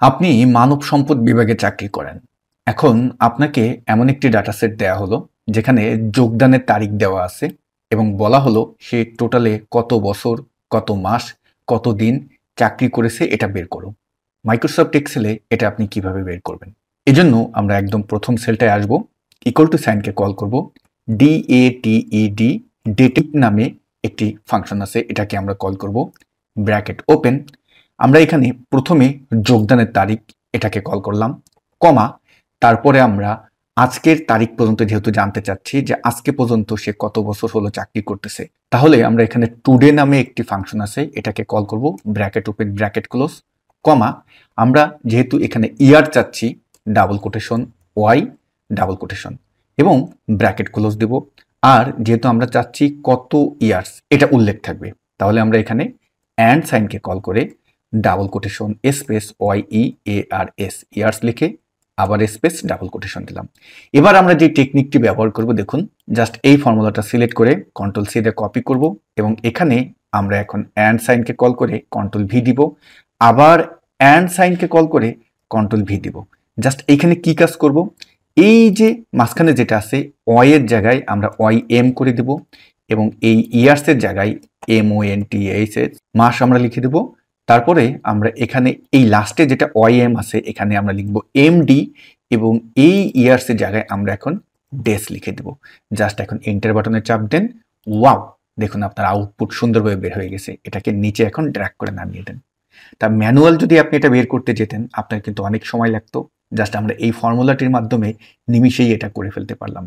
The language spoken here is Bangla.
আপনি মানব সম্পদ বিভাগে চাকরি করেন। এখন আপনাকে এমন একটি ডাটা সেট দেয়া হলো যেখানে যোগদানের তারিখ দেওয়া আছে এবং বলা হলো সে টোটালে কত বছর, কত মাস, কত দিন চাকরি করেছে এটা বের করো। মাইক্রোসফট এক্সেলে এটা আপনি কিভাবে বের করবেন? এজন্য আমরা একদম প্রথম সেলটায় আসব, ইকুয়াল টু সাইনকে কল করব। DATED ডেটিভ নামে একটি ফাংশন আছে, এটাকে আমরা কল করব। ব্র্যাকেট ওপেন, আমরা এখানে প্রথমে যোগদানের তারিখ এটাকে কল করলাম, কমা, তারপরে আমরা আজকের তারিখ পর্যন্ত যেহেতু জানতে চাচ্ছি যে আজকে পর্যন্ত সে কত বছর হলো চাকরি করতেছে, তাহলে আমরা এখানে টুডে নামে একটি ফাংশন আছে, এটাকে কল করব। Bracket open bracket close, comma, আমরা যেহেতু এখানে ইয়ার চাচ্ছি, double quotation y double quotation এবং ব্র্যাকেট ক্লোজ দেব। আর যেহেতু আমরা চাচ্ছি কত ইয়ার্স এটা উল্লেখ থাকবে, তাহলে আমরা এখানে অ্যান্ড সাইনকে কল করে double quotation space OYEARS years লিখে আবার স্পেস ডাবল কোটেশন দিলাম। এবার আমরা যে টেকনিকটি ব্যবহার করব, দেখুন, জাস্ট এই ফর্মুলাটা সিলেক্ট করে কন্ট্রোল সি দিয়ে কপি করব এবং এখানে আমরা এখন অ্যান্ড সাইনকে কল করে কন্ট্রোল ভি দিব, আবার অ্যান্ড সাইনকে কল করে কন্ট্রোল ভি দিব। জাস্ট এইখানে কি কাজ করব, এই যে মাঝখানে যেটা আছে ওয়াই এর জায়গায় আমরা OYM করে দেব এবং এই ইয়ার্সের জায়গায় MONTH মাস আমরা লিখে দেব। তারপরে আমরা এখানে এই লাস্টে যেটা OYM আছে এখানে আমরা লিখব MD এবং এই ইয়ার্সের জায়গায় আমরা এখন ডেস লিখে দেব। জাস্ট এখন এন্টার বাটনে চাপ দেন। ওয়াও, দেখুন আপনার আউটপুট সুন্দরভাবে বের হয়ে গেছে। এটাকে নিচে এখন ড্র্যাগ করে নামিয়ে দেন। তা ম্যানুয়াল যদি আপনি এটা বের করতে যেতেন আপনার কিন্তু অনেক সময় লাগতো। জাস্ট আমরা এই ফর্মুলাটির মাধ্যমে নিমিষেই এটা করে ফেলতে পারলাম।